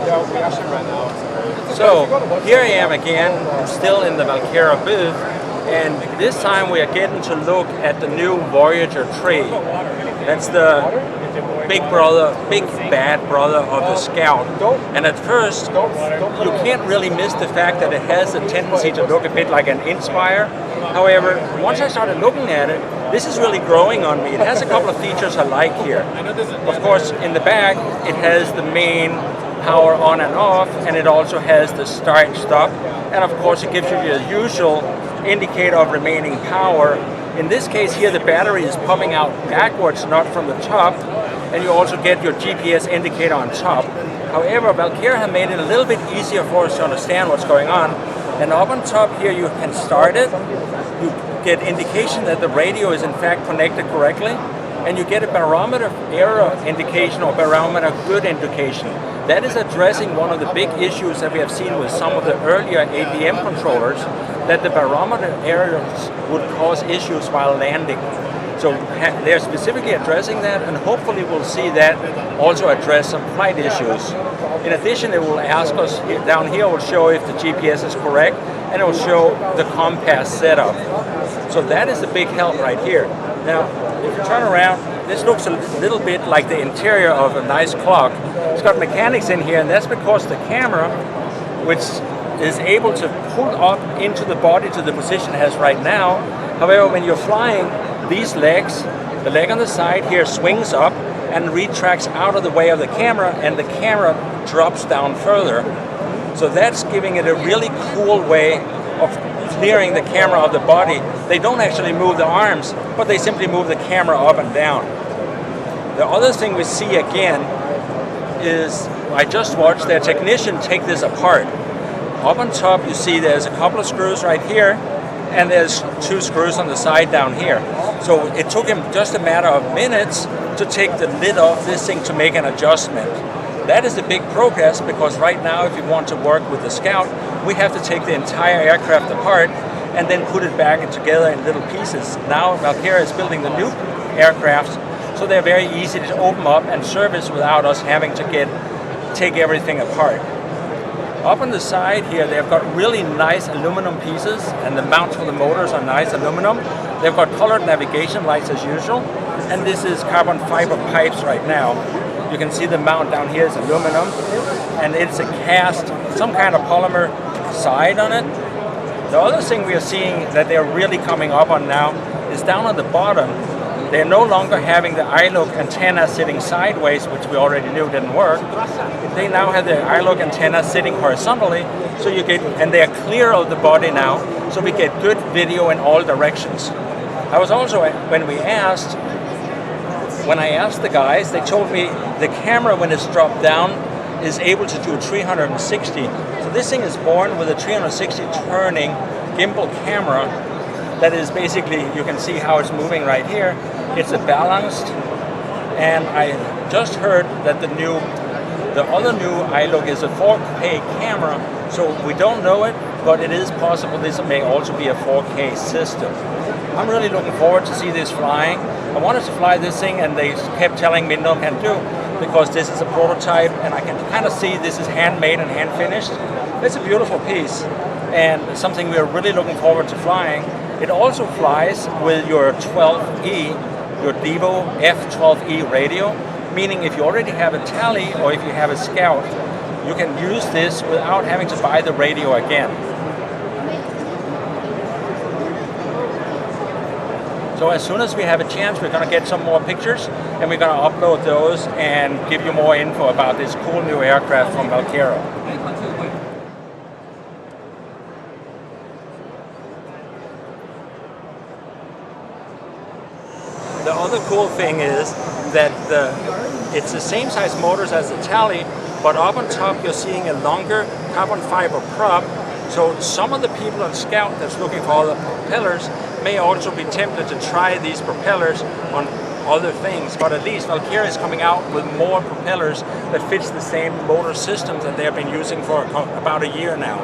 So here I am again, still in the Walkera booth, and this time we are getting to look at the new Voyager tree. That's the big bad brother of the Scout. And at first, you can't really miss the fact that it has a tendency to look a bit like an Inspire. However, once I started looking at it, this is really growing on me. It has a couple of features I like here. Of course, in the back, it has the main power on and off, and it also has the start and stop. And of course, it gives you the usual indicator of remaining power. In this case here, the battery is popping out backwards, not from the top, and you also get your GPS indicator on top. However, Walkera have made it a little bit easier for us to understand what's going on. And up on top here, you can start it. You get indication that the radio is in fact connected correctly, and you get a barometer error indication or barometer good indication. That is addressing one of the big issues that we have seen with some of the earlier APM controllers, that the barometer errors would cause issues while landing. So they're specifically addressing that, and hopefully we'll see that also address some flight issues. In addition, it will ask us, down here it will show if the GPS is correct, and it will show the compass setup. So that is the big help right here. Now, if you turn around, this looks a little bit like the interior of a nice clock. It's got mechanics in here, and that's because the camera, which is able to pull up into the body to the position it has right now. However, when you're flying, these legs, the leg on the side here swings up and retracts out of the way of the camera, and the camera drops down further. So that's giving it a really cool way of clearing the camera of the body. They don't actually move the arms, but they simply move the camera up and down. The other thing we see again is, I just watched their technician take this apart. Up on top you see there's a couple of screws right here, and there's 2 screws on the side down here. So it took him just a matter of minutes to take the lid off this thing to make an adjustment. That is a big progress, because right now if you want to work with the Scout, we have to take the entire aircraft apart and then put it back together in little pieces. Now Walkera is building the new aircraft, so they're very easy to open up and service without us having to take everything apart. Up on the side here, they've got really nice aluminum pieces, and the mounts for the motors are nice aluminum. They've got colored navigation lights as usual, and this is carbon fiber pipes right now. You can see the mount down here is aluminum, and it's a cast, some kind of polymer side on it. The other thing we are seeing that they're really coming up on now is down on the bottom. They're no longer having the eye-look antenna sitting sideways, which we already knew didn't work. They now have the eye-look antenna sitting horizontally, so you get, and they're clear of the body now, so we get good video in all directions. I was also, when I asked the guys, they told me the camera, when it's dropped down, is able to do 360. So this thing is born with a 360 turning gimbal camera. That is basically, you can see how it's moving right here. It's a balanced, and I just heard that the other new iLook is a 4K camera, so we don't know it, but it is possible this may also be a 4K system. I'm really looking forward to see this flying. I wanted to fly this thing, and they kept telling me no can do, because this is a prototype, and I can kind of see this is handmade and hand finished. It's a beautiful piece, and something we're really looking forward to flying. It also flies with your 12E, your Devo F12E radio, meaning if you already have a Tally or if you have a Scout, you can use this without having to buy the radio again. So as soon as we have a chance, we're going to get some more pictures, and we're going to upload those and give you more info about this cool new aircraft from Walkera. The other cool thing is that it's the same size motors as the Tally, but up on top you're seeing a longer carbon fiber prop. So some of the people on Scout that's looking for other propellers may also be tempted to try these propellers on other things, but at least Walkera is coming out with more propellers that fits the same motor systems that they have been using for about a year now.